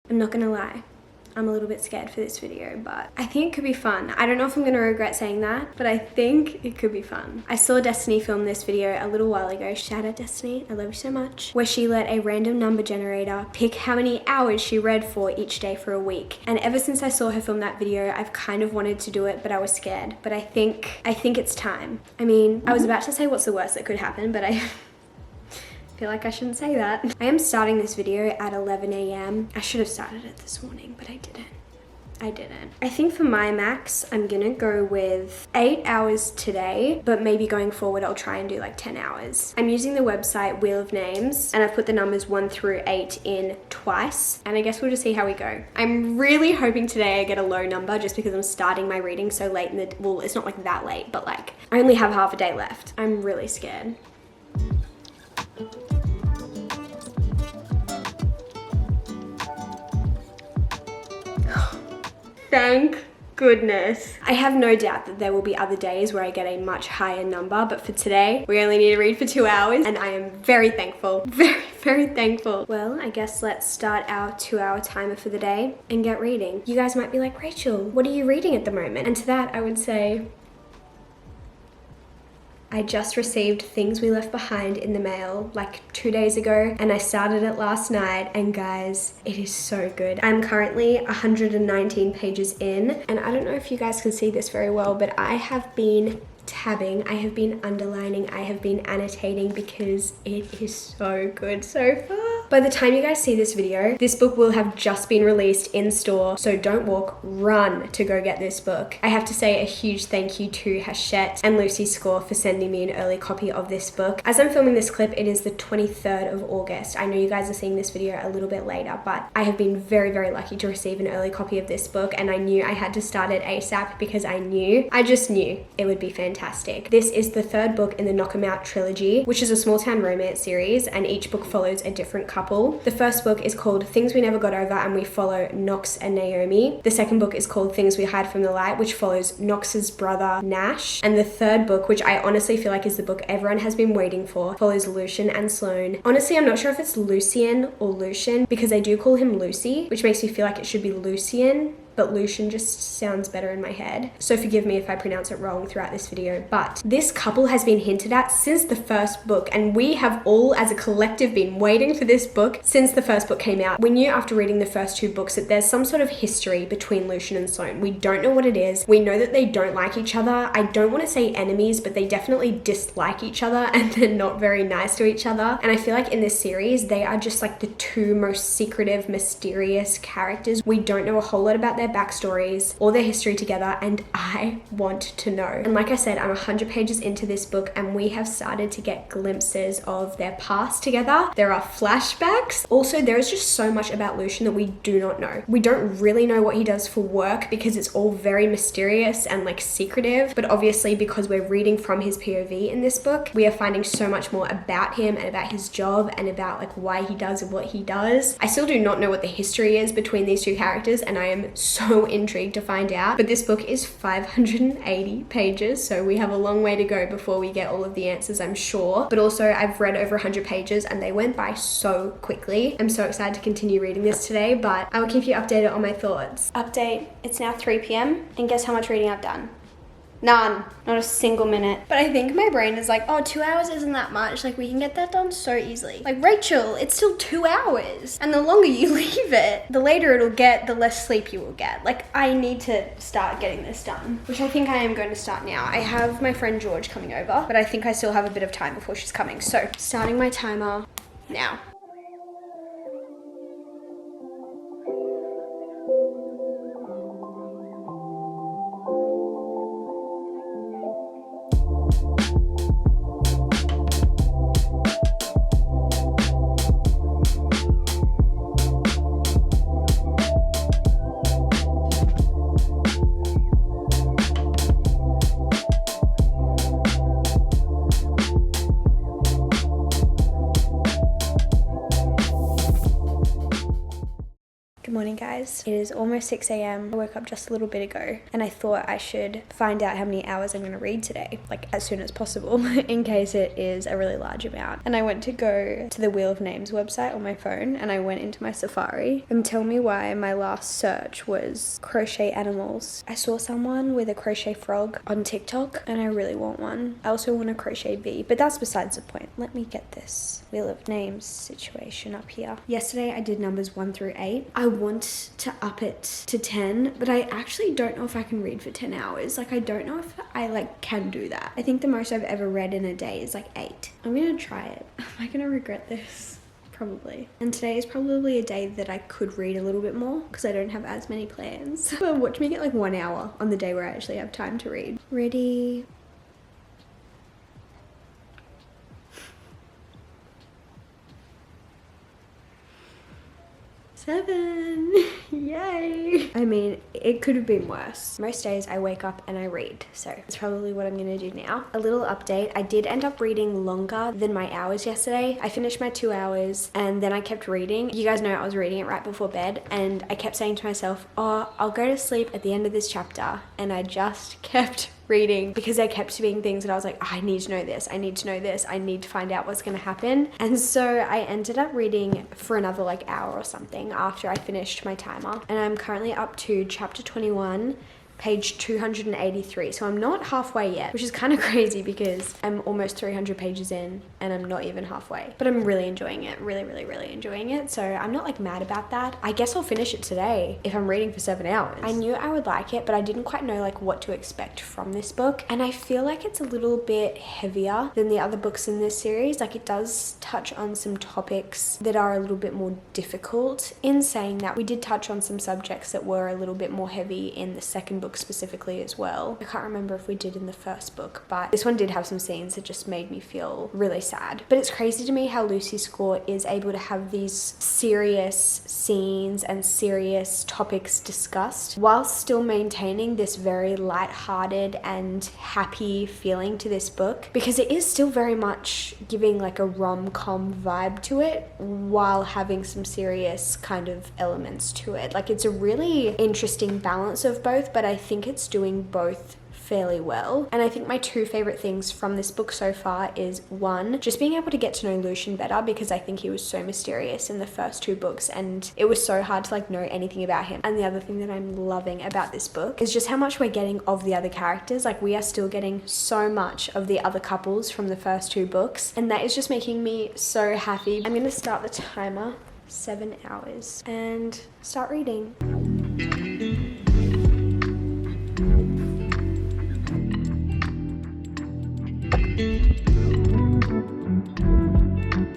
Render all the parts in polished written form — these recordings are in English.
I'm not gonna lie. I'm a little bit scared for this video, but I think it could be fun. I don't know if I'm gonna regret saying that, but I think it could be fun. I saw Destiny film this video a little while ago. Shout out Destiny, I love you so much. Where she let a random number generator pick how many hours she read for each day for a week. And ever since I saw her film that video, I've kind of wanted to do it, but I was scared. But I think it's time. I mean, I was about to say what's the worst that could happen, but I feel like I shouldn't say that. I am starting this video at 11 a.m. I should have started it this morning, but I didn't. I think for my max, I'm gonna go with 8 hours today, but maybe going forward, I'll try and do like 10 hours. I'm using the website Wheel of Names, and I've put the numbers 1 through 8 in twice, and I guess we'll just see how we go. I'm really hoping today I get a low number just because I'm starting my reading so late in the, well, it's not like that late, but like I only have half a day left. I'm really scared. Thank goodness. I have no doubt that there will be other days where I get a much higher number, but for today, we only need to read for 2 hours, and I am very thankful. Very thankful. Well, I guess let's start our 2-hour timer for the day and get reading. You guys might be like, Rachel, what are you reading at the moment? And to that, I would say, I just received Things We Left Behind in the mail like 2 days ago, and I started it last night, and guys, it is so good. I'm currently 119 pages in, and I don't know if you guys can see this very well, but I have been tabbing, I have been underlining, I have been annotating because it is so good so far. By the time you guys see this video, this book will have just been released in store, so don't walk, run to go get this book. I have to say a huge thank you to Hachette and Lucy Score for sending me an early copy of this book. As I'm filming this clip, it is the 23rd of August. I know you guys are seeing this video a little bit later, but I have been very, very lucky to receive an early copy of this book, and I knew I had to start it ASAP because I just knew it would be fantastic. This is the 3rd book in the Knock 'Em Out trilogy, which is a small town romance series, and each book follows a different couple. The first book is called Things We Never Got Over, and we follow Knox and Naomi. The second book is called Things We Hide from the Light, which follows Knox's brother Nash. And the third book, which I honestly feel like is the book everyone has been waiting for, follows Lucian and Sloane. Honestly, I'm not sure if it's Lucian or Lucian because they do call him Lucy, which makes me feel like it should be Lucian, but Lucian just sounds better in my head. So forgive me if I pronounce it wrong throughout this video, but this couple has been hinted at since the first book, and we have all as a collective been waiting for this book since the first book came out. We knew after reading the first 2 books that there's some sort of history between Lucian and Sloane. We don't know what it is. We know that they don't like each other. I don't want to say enemies, but they definitely dislike each other and they're not very nice to each other. And I feel like in this series, they are just like the 2 most secretive, mysterious characters. We don't know a whole lot about their backstories or their history together, and I want to know. And like I said, I'm 100 pages into this book, and we have started to get glimpses of their past together. There are flashbacks. Also, there is just so much about Lucian that we do not know. We don't really know what he does for work because it's all very mysterious and like secretive, but obviously because we're reading from his POV in this book, we are finding so much more about him and about his job and about like why he does what he does. I still do not know what the history is between these 2 characters, and I am so intrigued to find out. But this book is 580 pages, so we have a long way to go before we get all of the answers, I'm sure. But also, I've read over 100 pages and they went by so quickly. I'm so excited to continue reading this today, but I will keep you updated on my thoughts. Update, it's now 3 p.m. and guess how much reading I've done? None. Not a single minute. But I think my brain is like, oh, 2 hours isn't that much. Like, we can get that done so easily. Like, Rachel, it's still 2 hours. And the longer you leave it, the later it'll get, the less sleep you will get. Like, I need to start getting this done, which I think I am going to start now. I have my friend George coming over, but I think I still have a bit of time before she's coming. So, starting my timer now. morning, guys. It is almost 6 a.m. I woke up just a little bit ago and I thought I should find out how many hours I'm going to read today, like as soon as possible, in case it is a really large amount. And I went to go to the Wheel of Names website on my phone and I went into my Safari, and tell me why my last search was crochet animals. I saw someone with a crochet frog on TikTok and I really want one. I also want a crochet bee, but that's besides the point. Let me get this Wheel of Names situation up here. Yesterday I did numbers 1 through 8. I want to up it to 10, but I actually don't know if I can read for 10 hours. Like, I don't know if I can do that. I think the most I've ever read in a day is 8. I'm gonna try it. Am I gonna regret this? Probably. And today is probably a day that I could read a little bit more because I don't have as many plans. But watch me get 1 hour on the day where I actually have time to read. Ready? Seven. Yay. I mean, it could have been worse. Most days I wake up and I read, so it's probably what I'm gonna do now. A little update, I did end up reading longer than my hours yesterday. I finished my 2 hours and then I kept reading. You guys know I was reading it right before bed and I kept saying to myself, oh, I'll go to sleep at the end of this chapter, and I just kept reading because there kept being things that I was like, oh, I need to know this, I need to know this, I need to find out what's going to happen. And so I ended up reading for another hour or something after I finished my timer, and I'm currently up to chapter 21, page 283. So I'm not halfway yet, which is kind of crazy because I'm almost 300 pages in and I'm not even halfway, but I'm really enjoying it. Really enjoying it. So I'm not mad about that. I guess I'll finish it today if I'm reading for 7 hours. I knew I would like it, but I didn't quite know what to expect from this book. And I feel like it's a little bit heavier than the other books in this series. It does touch on some topics that are a little bit more difficult. In saying that, we did touch on some subjects that were a little bit more heavy in the second book specifically as well. I can't remember if we did in the first book, but this one did have some scenes that just made me feel really sad. But it's crazy to me how Lucy Score is able to have these serious scenes and serious topics discussed while still maintaining this very light-hearted and happy feeling to this book, because it is still very much giving a rom-com vibe to it while having some serious kind of elements to it. It's a really interesting balance of both, but I think it's doing both fairly well. And I think my two favorite things from this book so far is, one, just being able to get to know Lucian better, because I think he was so mysterious in the first two books and it was so hard to know anything about him. And the other thing that I'm loving about this book is just how much we're getting of the other characters. We are still getting so much of the other couples from the first two books, and that is just making me so happy. I'm gonna start the timer, 7 hours, and start reading.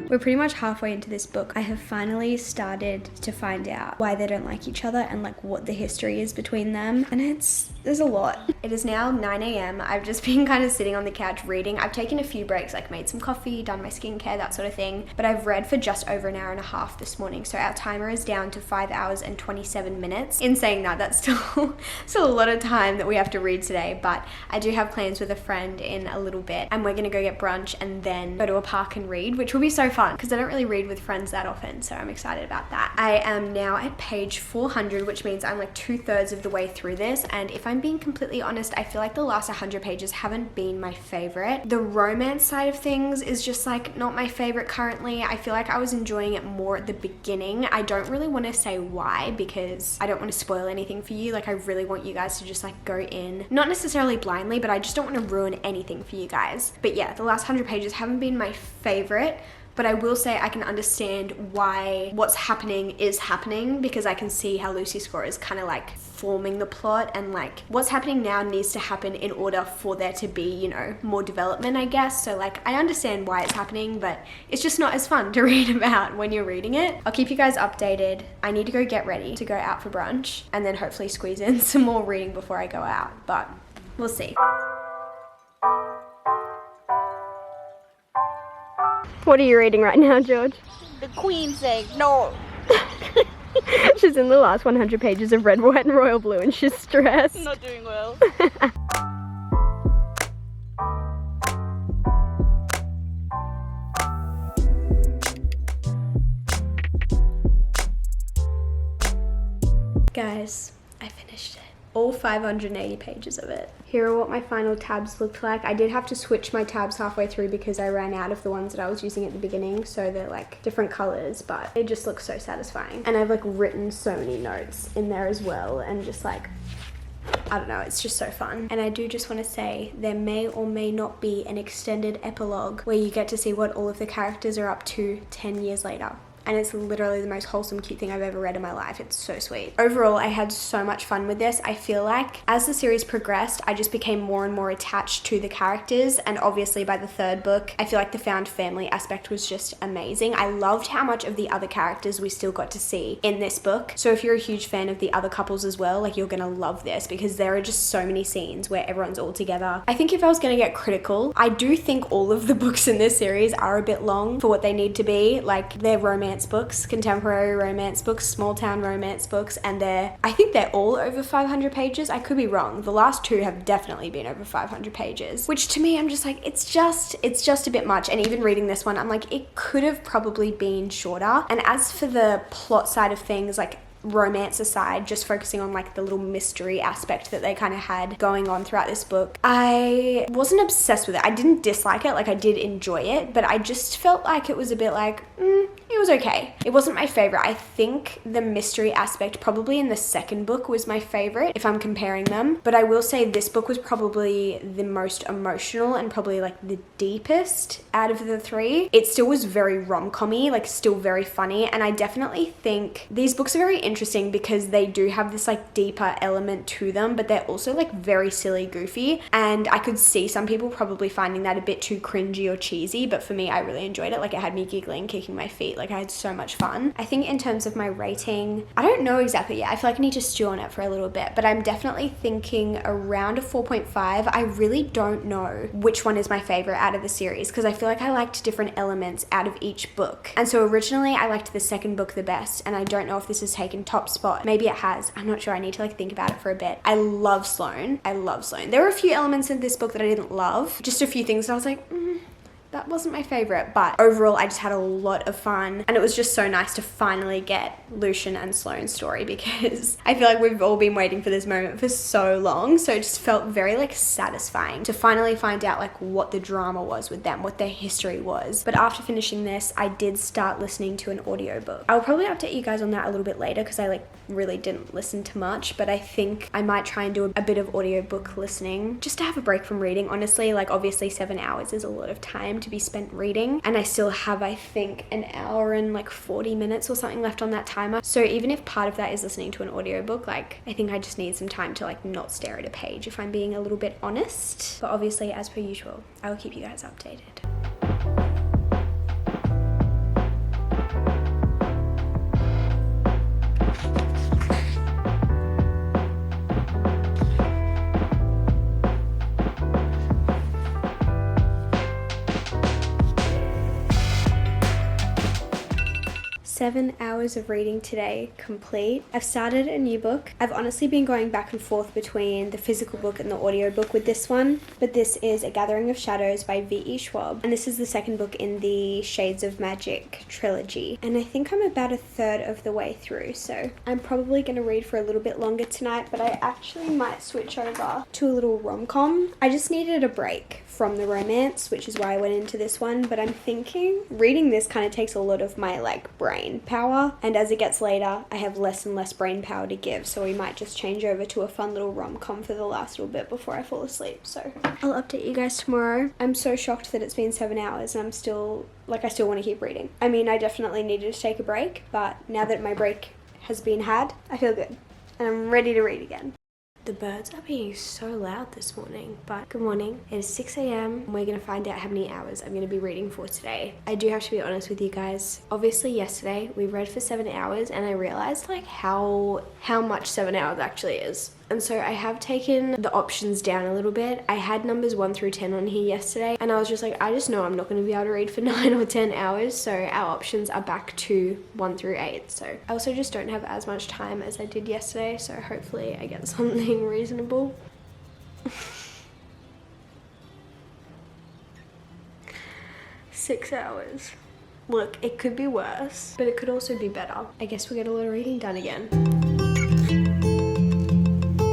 We're pretty much halfway into this book. I have finally started to find out why they don't like each other and what the history is between them. And there's a lot. It is now 9 a.m. I've just been kind of sitting on the couch reading. I've taken a few breaks, made some coffee, done my skincare, that sort of thing. But I've read for just over an hour and a half this morning. So our timer is down to 5 hours and 27 minutes. In saying that, that's still a lot of time that we have to read today. But I do have plans with a friend in a little bit, and we're gonna go get brunch and then go to a park and read, which will be so fun because I don't really read with friends that often, so I'm excited about that. I am now at page 400, which means I'm 2/3 of the way through this, and if I'm being completely honest, I feel the last 100 pages haven't been my favorite. The romance side of things is just not my favorite currently. I feel I was enjoying it more at the beginning. I don't really want to say why because I don't want to spoil anything for you. I really want you guys to just go in, not necessarily blindly, but I just don't want to ruin anything for you guys. But yeah, the last 100 pages haven't been my favorite. But I will say I can understand why what's happening is happening, because I can see how Lucy Score is kind of forming the plot, and what's happening now needs to happen in order for there to be, more development, I guess. So I understand why it's happening, but it's just not as fun to read about when you're reading it. I'll keep you guys updated. I need to go get ready to go out for brunch and then hopefully squeeze in some more reading before I go out, but we'll see. What are you reading right now, George? The Queen saying no. She's in the last 100 pages of Red, White and Royal Blue and she's stressed. Not doing well. Guys, I finished it. All 580 pages of it. Here are what my final tabs looked like. I did have to switch my tabs halfway through because I ran out of the ones that I was using at the beginning, so they're like different colors, but it just looks so satisfying. And I've like written so many notes in there as well, and just like, I don't know, it's just so fun. And I do just want to say there may or may not be an extended epilogue where you get to see what all of the characters are up to 10 years later. And it's literally the most wholesome, cute thing I've ever read in my life. It's so sweet. Overall, I had so much fun with this. I feel like as the series progressed, I just became more and more attached to the characters. And obviously by the third book, I feel like the found family aspect was just amazing. I loved how much of the other characters we still got to see in this book. So if you're a huge fan of the other couples as well, like, you're gonna love this because there are just so many scenes where everyone's all together. I think if I was gonna get critical, I do think all of the books in this series are a bit long for what they need to be. Like, they're romance books, contemporary romance books, small town romance books, and I think they're all over 500 pages. I could be wrong. The last two have definitely been over 500 pages, which to me, I'm just like, it's just a bit much. And even reading this one, I'm like, it could have probably been shorter. And as for the plot side of things, like, romance aside, just focusing on like the little mystery aspect that they kind of had going on throughout this book, I wasn't obsessed with it. I didn't dislike it, like, I did enjoy it, but I just felt like it was a bit like, it was okay. It wasn't my favorite. I think the mystery aspect probably in the second book was my favorite if I'm comparing them, but I will say this book was probably the most emotional and probably like the deepest out of the three. It still was very rom-com-y, like still very funny, and I definitely think these books are very interesting because they do have this like deeper element to them, but they're also like very silly, goofy, and I could see some people probably finding that a bit too cringy or cheesy, but for me, I really enjoyed it. Like, it had me giggling, kicking my feet. Like, I had so much fun. I think in terms of my rating, I don't know exactly yet. I feel like I need to stew on it for a little bit, but I'm definitely thinking around a 4.5. I really don't know which one is my favorite out of the series because I feel like I liked different elements out of each book. And so originally I liked the second book the best, and I don't know if this has taken top spot. Maybe it has. I'm not sure. I need to like think about it for a bit. I love Sloane. I love Sloane. There were a few elements in this book that I didn't love. Just a few things that I was like, that wasn't my favorite, but overall I just had a lot of fun, and it was just so nice to finally get Lucian and Sloane's story because I feel like we've all been waiting for this moment for so long, so it just felt very like satisfying to finally find out like what the drama was with them, what their history was. But after finishing this, I did start listening to an audiobook. I'll probably update you guys on that a little bit later because I like really didn't listen to much, but I think I might try and do a bit of audiobook listening just to have a break from reading. Honestly, like, obviously 7 hours is a lot of time to be spent reading, and I still have, I think, an hour and like 40 minutes or something left on that timer. So even if part of that is listening to an audiobook, like, I think I just need some time to like not stare at a page, if I'm being a little bit honest. But obviously, as per usual, I will keep you guys updated. 7 hours of reading today complete. I've started a new book. I've honestly been going back and forth between the physical book and the audiobook with this one, but this is A Gathering of Shadows by V.E. Schwab, and this is the second book in the Shades of Magic trilogy, and I think I'm about a third of the way through, so I'm probably going to read for a little bit longer tonight, but I actually might switch over to a little rom-com. I just needed a break from the romance, which is why I went into this one, but I'm thinking reading this kind of takes a lot of my like brain power, and as it gets later I have less and less brain power to give, so we might just change over to a fun little rom-com for the last little bit before I fall asleep. So I'll update you guys tomorrow. I'm so shocked that it's been 7 hours and I'm still like, I still want to keep reading. I mean, I definitely needed to take a break, but now that my break has been had, I feel good and I'm ready to read again. The birds are being so loud this morning, but good morning. It is 6 a.m. and we're going to find out how many hours I'm going to be reading for today. I do have to be honest with you guys. Obviously yesterday we read for 7 hours and I realized like how much 7 hours actually is. And so I have taken the options down a little bit. I had numbers 1 through 10 on here yesterday and I was just like, I just know I'm not going to be able to read for 9 or 10 hours. So our options are back to 1 through 8. So I also just don't have as much time as I did yesterday. So hopefully I get something reasonable. 6 hours. Look, it could be worse, but it could also be better. I guess we'll get a lot of reading done again.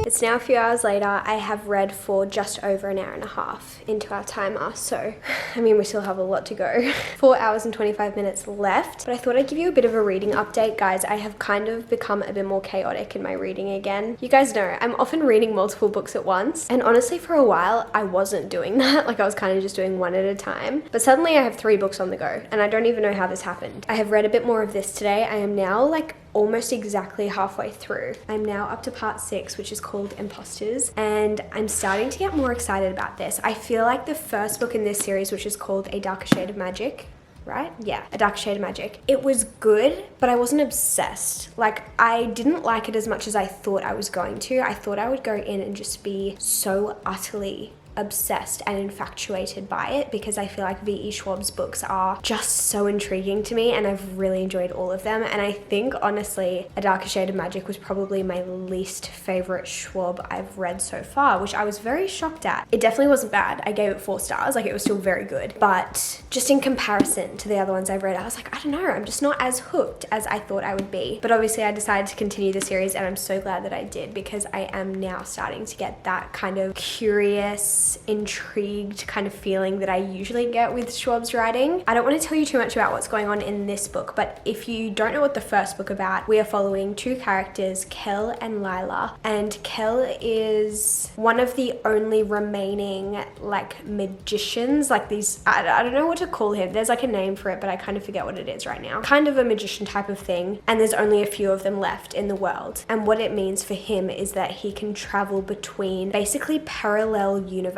It's now a few hours later. I have read for just over an hour and a half into our timer, so I mean we still have a lot to go. 4 hours and 25 minutes left, but I thought I'd give you a bit of a reading update, guys. I have kind of become a bit more chaotic in my reading again. You guys know I'm often reading multiple books at once, and honestly for a while I wasn't doing that. Like I was kind of just doing one at a time, but suddenly I have 3 books on the go and I don't even know how this happened. I have read a bit more of this today. I am now like almost exactly halfway through. I'm now up to part 6, which is called Imposters, and I'm starting to get more excited about this. I feel like the first book in this series, which is called A Darker Shade of Magic, right? Yeah, A Darker Shade of Magic. It was good, but I wasn't obsessed. Like, I didn't like it as much as I thought I was going to. I thought I would go in and just be so utterly obsessed and infatuated by it, because I feel like V.E. Schwab's books are just so intriguing to me, and I've really enjoyed all of them. And I think honestly A Darker Shade of Magic was probably my least favorite Schwab I've read so far, which I was very shocked at. It definitely wasn't bad. I gave it 4 stars. Like, it was still very good, but just in comparison to the other ones I've read, I was like, I don't know, I'm just not as hooked as I thought I would be. But obviously I decided to continue the series, and I'm so glad that I did, because I am now starting to get that kind of curious, intrigued kind of feeling that I usually get with Schwab's writing. I don't want to tell you too much about what's going on in this book, but if you don't know what the first book about, we are following 2 characters, Kel and Lila, and Kel is one of the only remaining like magicians, like these, I don't know what to call him. There's like a name for it, but I kind of forget what it is right now. Kind of a magician type of thing, and there's only a few of them left in the world. And what it means for him is that he can travel between basically parallel universes.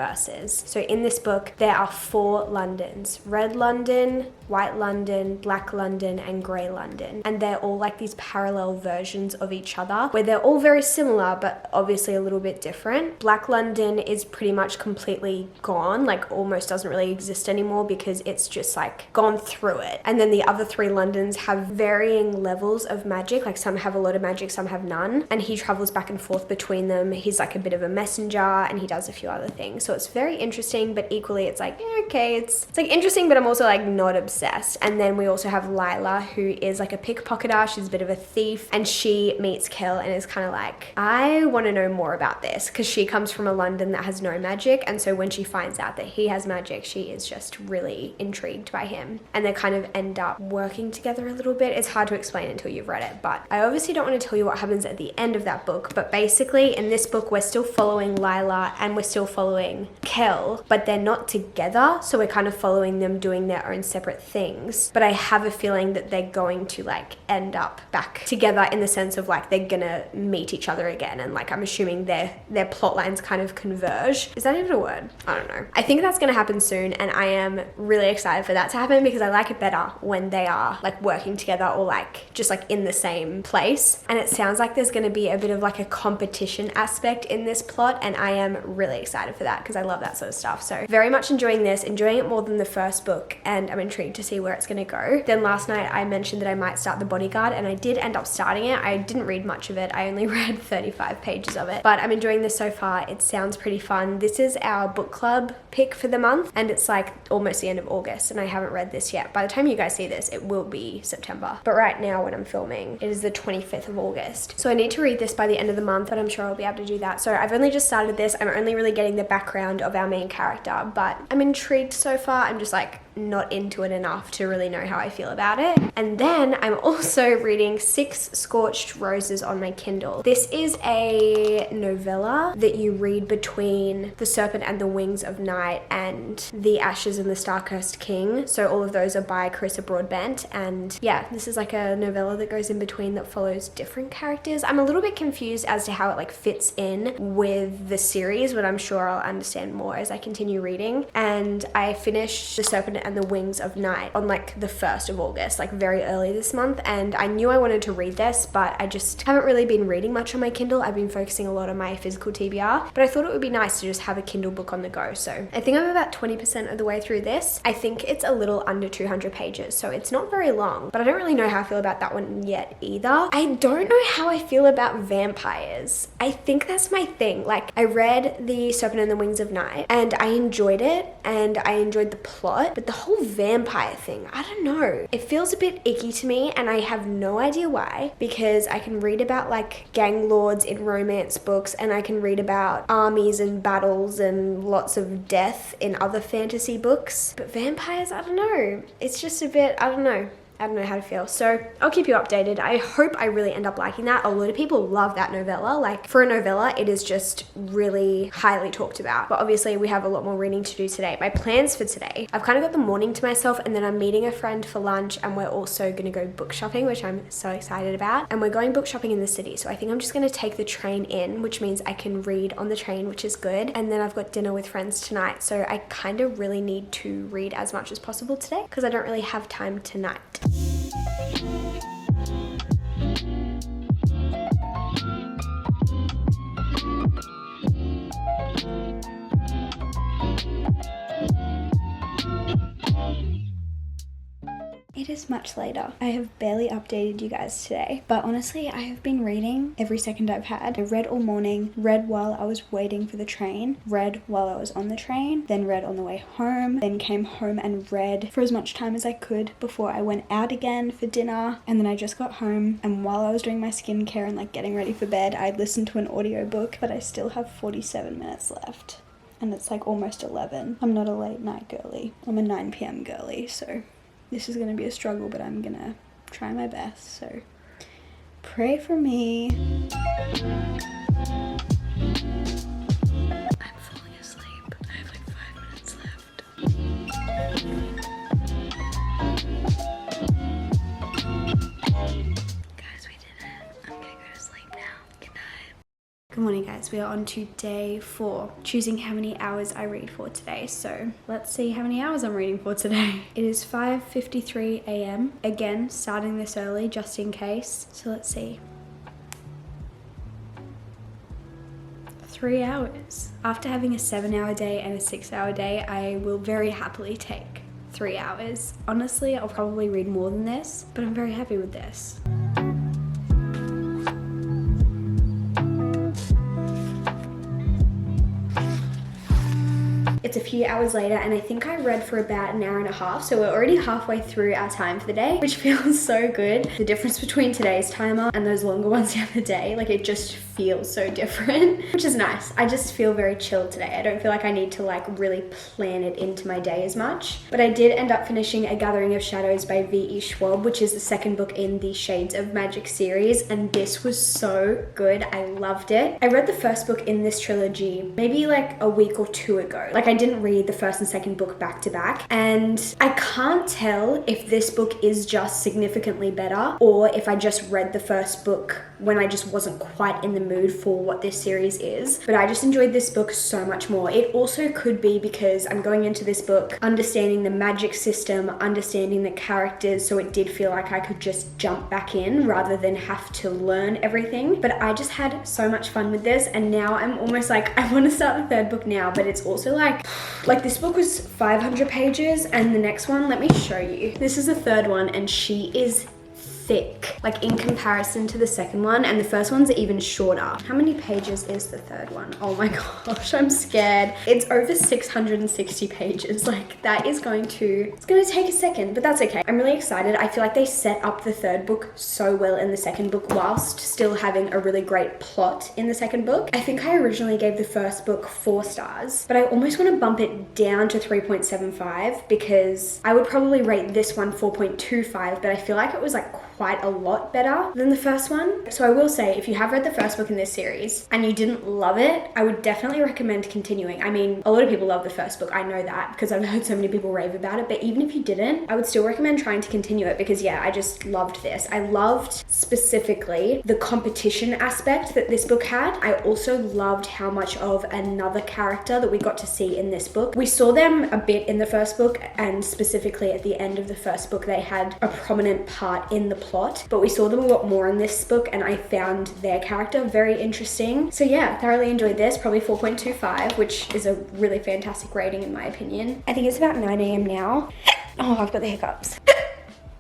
So in this book, there are 4 Londons: Red London, White London, Black London, and Grey London. And they're all like these parallel versions of each other, where they're all very similar, but obviously a little bit different. Black London is pretty much completely gone, like almost doesn't really exist anymore, because it's just like gone through it. And then the other 3 Londons have varying levels of magic, like some have a lot of magic, some have none. And he travels back and forth between them. He's like a bit of a messenger, and he does a few other things. So it's very interesting, but equally it's like, okay, it's like interesting, but I'm also like not obsessed. And then we also have Lila, who is like a pickpocketer. She's a bit of a thief, and she meets Kel and is kind of like, I want to know more about this, because she comes from a London that has no magic. And so when she finds out that he has magic, she is just really intrigued by him, and they kind of end up working together a little bit. It's hard to explain until you've read it, but I obviously don't want to tell you what happens at the end of that book. But basically in this book, we're still following Lila and we're still following Kel, but they're not together, so we're kind of following them doing their own separate things. But I have a feeling that they're going to like end up back together, in the sense of like they're gonna meet each other again, and like I'm assuming their plot lines kind of converge. Is that even a word? I don't know. I think that's gonna happen soon, and I am really excited for that to happen, because I like it better when they are like working together, or like just like in the same place. And it sounds like there's gonna be a bit of like a competition aspect in this plot, and I am really excited for that, because I love that sort of stuff. So very much enjoying this, enjoying it more than the first book, and I'm intrigued to see where it's gonna go. Then last night I mentioned that I might start The Bodyguard, and I did end up starting it. I didn't read much of it. I only read 35 pages of it, but I'm enjoying this so far. It sounds pretty fun. This is our book club pick for the month, and it's like almost the end of August, and I haven't read this yet. By the time you guys see this, it will be September. But right now when I'm filming, it is the 25th of August. So I need to read this by the end of the month, but I'm sure I'll be able to do that. So I've only just started this. I'm only really getting the background of our main character, but I'm intrigued so far. I'm just like not into it enough to really know how I feel about it. And then I'm also reading 6 Scorched Roses on my Kindle. This is a novella that you read between The Serpent and the Wings of Night and The Ashes and the Star-Cursed King. So all of those are by Carissa Broadbent, and yeah, this is like a novella that goes in between that follows different characters. I'm a little bit confused as to how it like fits in with the series, but I'm sure I'll understand more as I continue reading. And I finished The Serpent and the Wings of Night on like the 1st of August, like very early this month, and I knew I wanted to read this, but I just haven't really been reading much on my Kindle. I've been focusing a lot on my physical TBR, but I thought it would be nice to just have a Kindle book on the go. So I think I'm about 20% of the way through this. I think it's a little under 200 pages, so it's not very long, but I don't really know how I feel about that one yet either. I don't know how I feel about vampires. I think that's my thing. Like, I read The Serpent and the Wings of Night and I enjoyed it, and I enjoyed the plot, but the whole vampire thing, I don't know. It feels a bit icky to me, and I have no idea why, because I can read about like gang lords in romance books, and I can read about armies and battles and lots of death in other fantasy books. But vampires, I don't know. It's just a bit, I don't know how to feel. So I'll keep you updated. I hope I really end up liking that. A lot of people love that novella. Like for a novella, it is just really highly talked about. But obviously we have a lot more reading to do today. My plans for today, I've kind of got the morning to myself, and then I'm meeting a friend for lunch, and we're also gonna go book shopping, which I'm so excited about. And we're going book shopping in the city. So I think I'm just gonna take the train in, which means I can read on the train, which is good. And then I've got dinner with friends tonight. So I kind of really need to read as much as possible today because I don't really have time tonight. It is much later. I have barely updated you guys today, but honestly, I have been reading every second I've had. I read all morning, read while I was waiting for the train, read while I was on the train, then read on the way home, then came home and read for as much time as I could before I went out again for dinner. And then I just got home, and while I was doing my skincare and like getting ready for bed, I listened to an audiobook, but I still have 47 minutes left. And it's like almost 11. I'm not a late night girly. I'm a 9 p.m. girly, so this is going to be a struggle, but I'm going to try my best. So pray for me. I'm falling asleep. I have like 5 minutes left. Guys, we did it. I'm going to go to sleep now. Good night. Good morning, guys. We are on to day 4, choosing how many hours I read for today. So let's see how many hours I'm reading for today. It is 5:53 a.m. Again, starting this early just in case. So let's see. 3 hours. After having a 7-hour day and a 6-hour day, I will very happily take 3 hours. Honestly, I'll probably read more than this, but I'm very happy with this. It's a few hours later, and I think I read for about an hour and a half, so we're already halfway through our time for the day, which feels so good. The difference between today's timer and those longer ones the other day, like it just feels so different, which is nice. I just feel very chilled today. I don't feel like I need to like really plan it into my day as much, but I did end up finishing A Gathering of Shadows by V.E. Schwab, which is the second book in the Shades of Magic series, and this was so good. I loved it. I read the first book in this trilogy maybe like a week or 2 ago. Like I didn't read the first and second book back to back, and I can't tell if this book is just significantly better or if I just read the first book when I just wasn't quite in the mood for what this series is, but I just enjoyed this book so much more. It also could be because I'm going into this book understanding the magic system, understanding the characters, so it did feel like I could just jump back in rather than have to learn everything. But I just had so much fun with this, and now I'm almost like I want to start the third book now, but it's also like this book was 500 pages, and the next one, let me show you. This is the third one, and she is thick, like in comparison to the second one, and the first one's even shorter. How many pages is the third one? Oh my gosh, I'm scared. It's over 660 pages. Like that is it's gonna take a second, but that's okay. I'm really excited. I feel like they set up the third book so well in the second book whilst still having a really great plot in the second book. I think I originally gave the first book 4 stars, but I almost want to bump it down to 3.75 because I would probably rate this one 4.25, but I feel like it was like quite a lot better than the first one. So I will say, if you have read the first book in this series and you didn't love it, I would definitely recommend continuing. I mean, a lot of people love the first book. I know that because I've heard so many people rave about it, but even if you didn't, I would still recommend trying to continue it because yeah, I just loved this. I loved specifically the competition aspect that this book had. I also loved how much of another character that we got to see in this book. We saw them a bit in the first book, and specifically at the end of the first book, they had a prominent part in the plot, but we saw them a lot more in this book, and I found their character very interesting. So yeah, thoroughly enjoyed this. Probably 4.25, which is a really fantastic rating in my opinion. I think it's about 9 a.m. now. Oh, I've got the hiccups.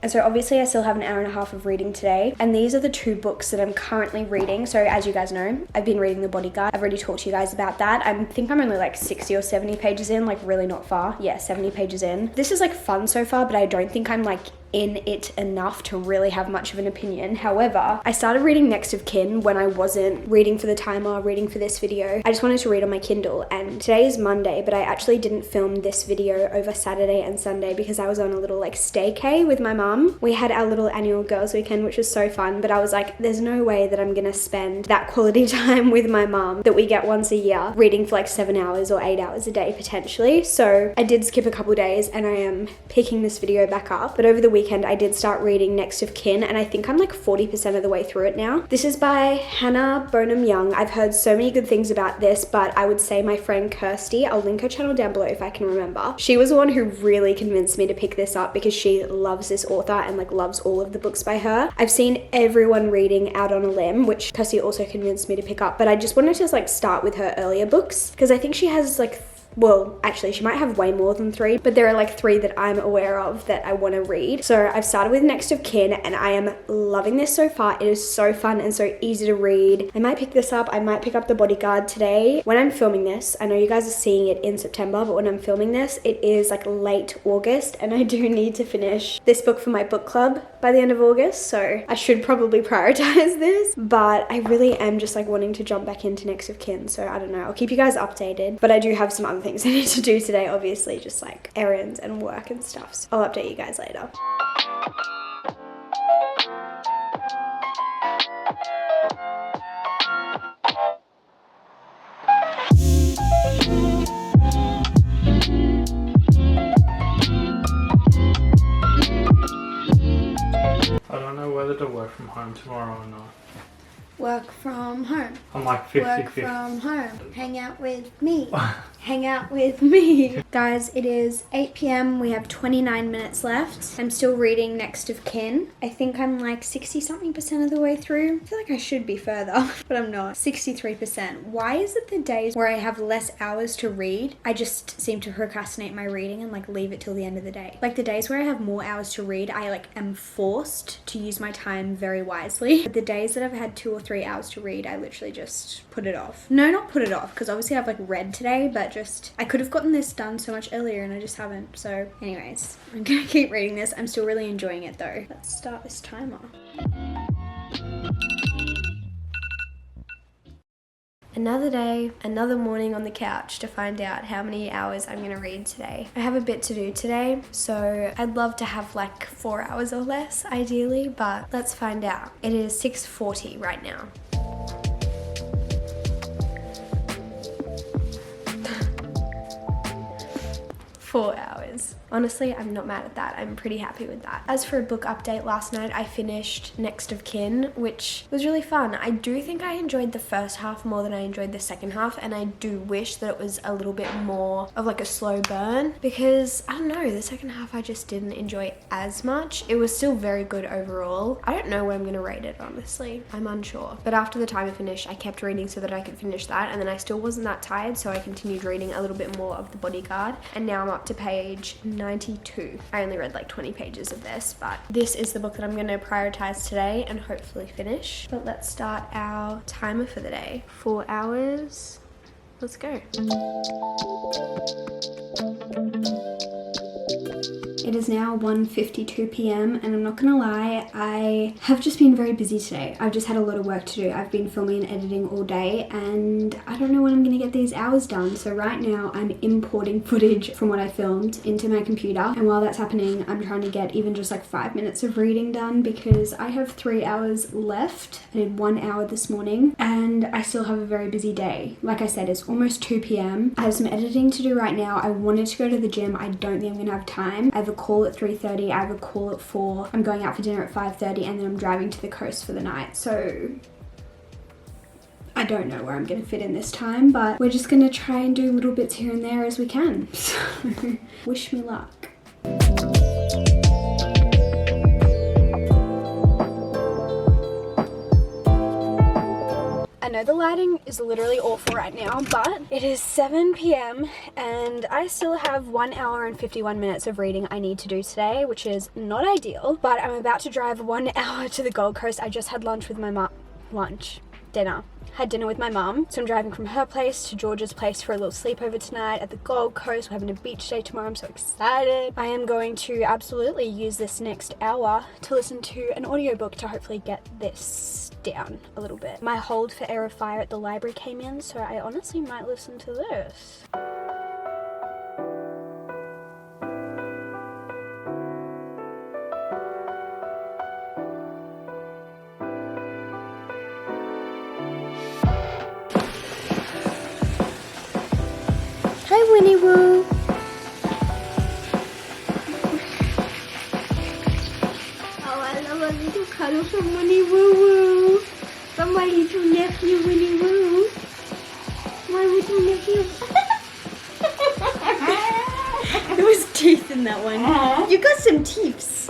And so obviously I still have an hour and a half of reading today. And these are the 2 books that I'm currently reading. So as you guys know, I've been reading The Bodyguard. I've already talked to you guys about that. I think I'm only like 60 or 70 pages in, like really not far. Yeah, 70 pages in. This is like fun so far, but I don't think I'm like in it enough to really have much of an opinion. However, I started reading Next of Kin when I wasn't reading for the timer, reading for this video. I just wanted to read on my Kindle, and today is Monday, but I actually didn't film this video over Saturday and Sunday because I was on a little like staycay with my mum. We had our little annual girls weekend, which was so fun, but I was like, there's no way that I'm gonna spend that quality time with my mum that we get once a year reading for like 7 hours or 8 hours a day potentially. So I did skip a couple days and I am picking this video back up, but over the weekend I did start reading Next of Kin, and I think I'm like 40% of the way through it now. This is by Hannah Bonam Young. I've heard so many good things about this, but I would say my friend Kirsty, I'll link her channel down below if I can remember. She was the one who really convinced me to pick this up because she loves this author and like loves all of the books by her. I've seen everyone reading Out on a Limb, which Kirsty also convinced me to pick up, but I just wanted to like start with her earlier books because I think she has like, well, actually she might have way more than 3, but there are like 3 that I'm aware of that I want to read. So I've started with Next of Kin and I am loving this so far. It is so fun and so easy to read. I might pick this up. I might pick up The Bodyguard today. When I'm filming this, I know you guys are seeing it in September, but when I'm filming this, it is like late August and I do need to finish this book for my book club by the end of August. So I should probably prioritize this, but I really am just like wanting to jump back into Next of Kin. So I don't know. I'll keep you guys updated, but I do have some other things I need to do today, obviously, just like errands and work and stuff. So I'll update you guys later. I don't know whether to work from home tomorrow or not. Work from home. I'm like 50-50. Work from home. Hang out with me. Hang out with me. Guys, it is 8 p.m. We have 29 minutes left. I'm still reading Next of Kin. I think I'm like 60 something percent of the way through. I feel like I should be further, but I'm not. 63%. Why is it the days where I have less hours to read, I just seem to procrastinate my reading and like leave it till the end of the day? Like the days where I have more hours to read, I like am forced to use my time very wisely. But the days that I've had 2 or 3 hours to read, I literally just put it off. No, not put it off, because obviously I've like read today, but just I could have gotten this done so much earlier and I just haven't. So anyways, I'm gonna keep reading this. I'm still really enjoying it though. Let's start this timer. Another day, another morning on the couch to find out how many hours I'm gonna read today. I have a bit to do today, so I'd love to have like 4 hours or less ideally, but let's find out. It is 6:40 right now. 4 hours. Honestly, I'm not mad at that. I'm pretty happy with that. As for a book update, last night I finished Next of Kin, which was really fun. I do think I enjoyed the first half more than I enjoyed the second half, and I do wish that it was a little bit more of like a slow burn because, I don't know, the second half I just didn't enjoy as much. It was still very good overall. I don't know what I'm gonna rate it, honestly. I'm unsure. But after the timer finished, I kept reading so that I could finish that, and then I still wasn't that tired, so I continued reading a little bit more of The Bodyguard, and now I'm up to page 92. I only read like 20 pages of this, but this is the book that I'm going to prioritize today and hopefully finish. But let's start our timer for the day. 4 hours. Let's go. It is now 1:52 p.m. and I'm not gonna lie, I have just been very busy today. I've just had a lot of work to do. I've been filming and editing all day and I don't know when I'm gonna get these hours done. So right now I'm importing footage from what I filmed into my computer, and while that's happening, I'm trying to get even just like 5 minutes of reading done because I have 3 hours left. I did 1 hour this morning and I still have a very busy day. Like I said, it's almost 2 p.m. I have some editing to do right now. I wanted to go to the gym. I don't think I'm gonna have time. I have a call at 3:30, I have a call at 4, I'm going out for dinner at 5:30, and then I'm driving to the coast for the night. So I don't know where I'm gonna fit in this time, but we're just gonna try and do little bits here and there as we can. So wish me luck. I know the lighting is literally awful right now, but it is 7 p.m. and I still have 1 hour and 51 minutes of reading I need to do today, which is not ideal, but I'm about to drive 1 hour to the Gold Coast. I just had lunch with my mum. Had dinner with my mum, so I'm driving from her place to George's place for a little sleepover tonight at the Gold Coast. We're having a beach day tomorrow. I'm so excited. I am going to absolutely use this next hour to listen to an audiobook to hopefully get this down a little bit. My hold for Air of Fire at the library came in, so I honestly might listen to this. Hi, Winnie Woo. Oh, I love a little cuddle from Winnie Woo Woo. From my little nephew, Winnie Woo. My little nephew. There was teeth in that one. You got some teeths.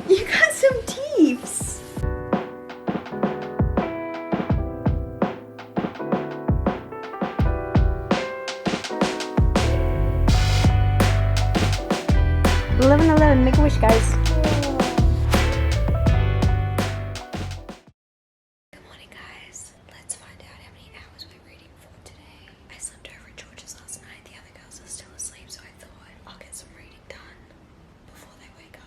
You got some teeths. Make a wish, guys. Good morning, guys. Let's find out how many hours we're reading for today. I slept over at George's last night. The other girls are still asleep, so I thought I'll get some reading done before they wake up.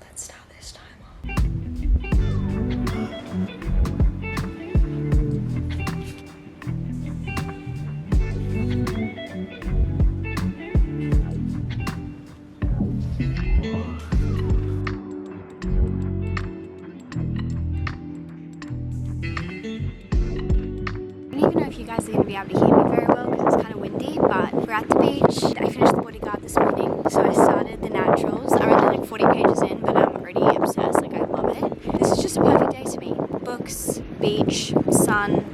Let's start this timer. You guys are going to be able to hear me very well because it's kind of windy, but we're at the beach. I finished the Bodyguard this morning, so I started the naturals. I'm only like 40 pages in, but I'm already obsessed. Like, I love it. This is just a perfect day to me. Books, beach, sun,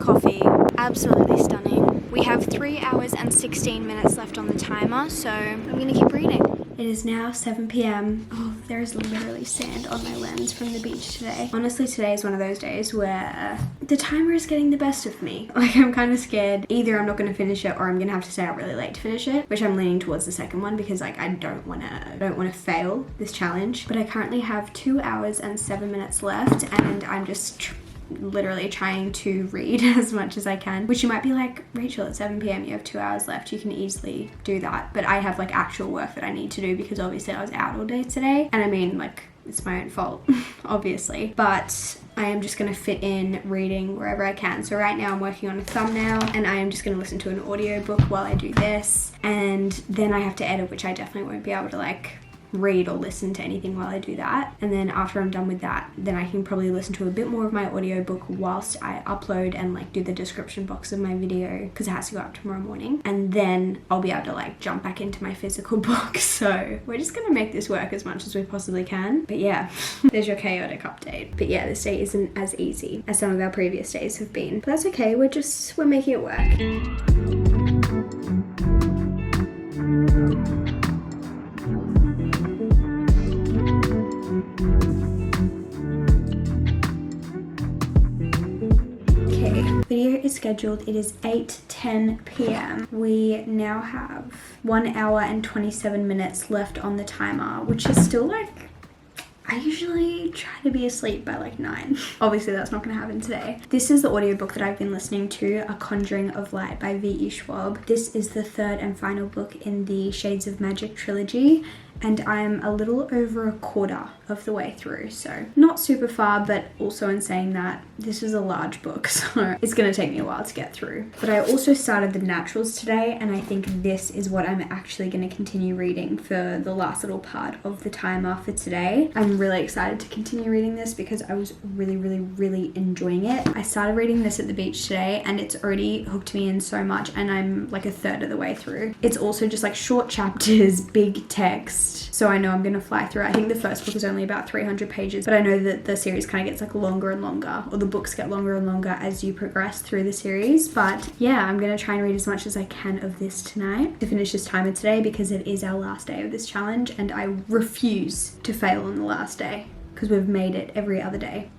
coffee. Absolutely stunning. We have 3 hours and 16 minutes left on the timer, so I'm going to keep reading. It is now 7 p.m. Oh, there is literally sand on my lens from the beach today. Honestly, today is one of those days where the timer is getting the best of me. Like, I'm kind of scared. Either I'm not going to finish it or I'm going to have to stay out really late to finish it, which I'm leaning towards the second one because, like, I don't want to fail this challenge. But I currently have 2 hours and 7 minutes left, and I'm just literally trying to read as much as I can, which you might be like, Rachel, at 7 p.m. you have 2 hours left, you can easily do that. But I have like actual work that I need to do because obviously I was out all day today, and I mean, like, it's my own fault obviously, but I am just going to fit in reading wherever I can. So right now I'm working on a thumbnail, and I am just going to listen to an audiobook while I do this, and then I have to edit, which I definitely won't be able to like read or listen to anything while I do that. And then after I'm done with that, then I can probably listen to a bit more of my audiobook whilst I upload and like do the description box of my video because it has to go up tomorrow morning, and then I'll be able to like jump back into my physical book. So we're just gonna make this work as much as we possibly can. But yeah, there's your chaotic update. But yeah, this day isn't as easy as some of our previous days have been, but that's okay. We're making it work. Video is scheduled. It is 8:10 p.m. We now have 1 hour and 27 minutes left on the timer, which is still like, I usually try to be asleep by like 9. Obviously that's not going to happen today. This is the audiobook that I've been listening to, A Conjuring of Light by V.E. Schwab. This is the third and final book in the Shades of Magic trilogy, and I'm a little over a quarter of the way through, so not super far, but also in saying that, this is a large book, so it's gonna take me a while to get through. But I also started the naturals today, and I think this is what I'm actually gonna continue reading for the last little part of the timer for today. I'm really excited to continue reading this because I was really enjoying it. I started reading this at the beach today, and it's already hooked me in so much, and I'm like a third of the way through. It's also just like short chapters, big text, so I know I'm gonna fly through. I think the first book is only only about 300 pages, but I know that the series kind of gets like longer and longer, or the books get longer and longer as you progress through the series. But yeah, I'm gonna try and read as much as I can of this tonight to finish this timer today, because it is our last day of this challenge and I refuse to fail on the last day because we've made it every other day.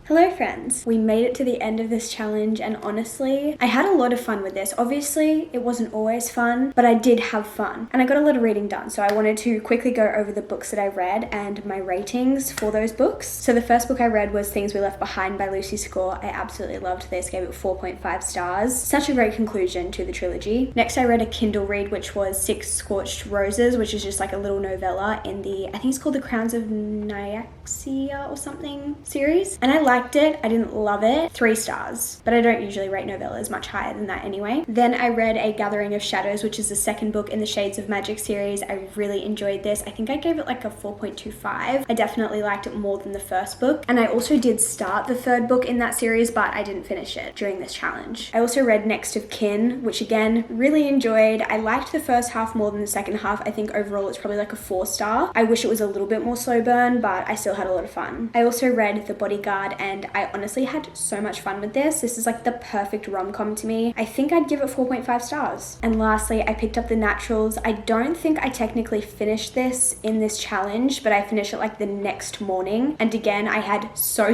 Hello friends, we made it to the end of this challenge, and honestly, I had a lot of fun with this. Obviously, it wasn't always fun, but I did have fun and I got a lot of reading done. So I wanted to quickly go over the books that I read and my ratings for those books. So the first book I read was Things We Left Behind by Lucy Score. I absolutely loved this, gave it 4.5 stars. Such a great conclusion to the trilogy. Next, I read a Kindle read, which was 6 Scorched Roses, which is just like a little novella in the, I think it's called the Crowns of Nyaxia or something series. And I liked it. I didn't love it. 3 stars, but I don't usually rate novellas much higher than that anyway. Then I read A Gathering of Shadows, which is the second book in the Shades of Magic series. I really enjoyed this. I think I gave it like a 4.25. I definitely liked it more than the first book. And I also did start the third book in that series, but I didn't finish it during this challenge. I also read Next of Kin, which again, really enjoyed. I liked the first half more than the second half. I think overall it's probably like a 4 star. I wish it was a little bit more slow burn, but I still had a lot of fun. I also read The Bodyguard, and I honestly had so much fun with this. This is like the perfect rom-com to me. I think I'd give it 4.5 stars. And lastly, I picked up The Naturals. I don't think I technically finished this in this challenge, but I finished it like the next morning. And again, I had so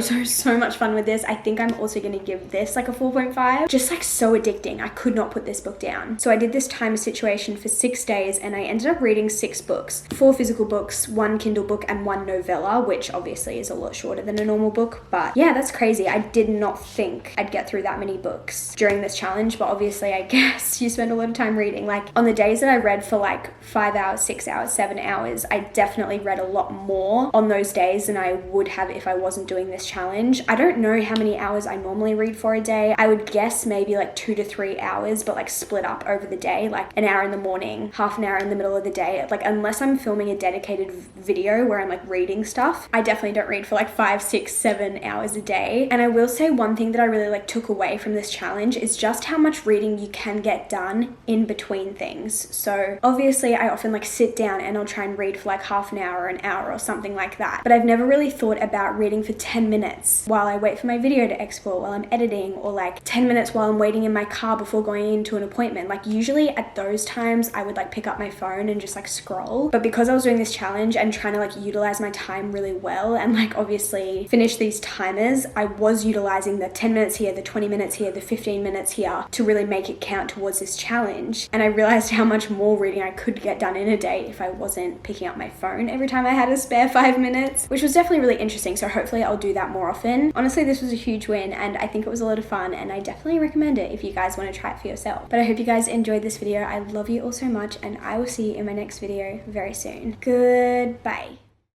much fun with this. I think I'm also going to give this like a 4.5. Just like so addicting. I could not put this book down. So I did this timer situation for 6 days and I ended up reading 6 books. 4 physical books, 1 Kindle book, and 1 novella, which obviously is a lot shorter than a normal book. But yeah, that's crazy. I did not think I'd get through that many books during this challenge, but obviously I guess you spend a lot of time reading. Like on the days that I read for like 5 hours, 6 hours, 7 hours, I definitely read a lot more on those days than I would have if I wasn't doing this challenge. I don't know how many hours I normally read for a day. I would guess maybe like 2 to 3 hours, but like split up over the day, like an hour in the morning, half an hour in the middle of the day. Like unless I'm filming a dedicated video where I'm like reading stuff, I definitely don't read for like 5, 6, 7 hours a day. And I will say one thing that I really like took away from this challenge is just how much reading you can get done in between things. So obviously I often like sit down and I'll try and read for like half an hour or something like that. But I've never really thought about reading for 10 minutes while I wait for my video to export, while I'm editing, or like 10 minutes while I'm waiting in my car before going into an appointment. Like usually at those times I would like pick up my phone and just like scroll. But because I was doing this challenge and trying to like utilize my time really well and like obviously finish these timers, I was utilizing the 10 minutes here, the 20 minutes here, the 15 minutes here to really make it count towards this challenge. And I realized how much more reading I could get done in a day if I wasn't picking up my phone every time I had a spare 5 minutes, which was definitely really interesting. So hopefully I'll do that more often. Honestly, this was a huge win and I think it was a lot of fun, and I definitely recommend it if you guys want to try it for yourself. But I hope you guys enjoyed this video. I love you all so much, and I will see you in my next video very soon. Goodbye.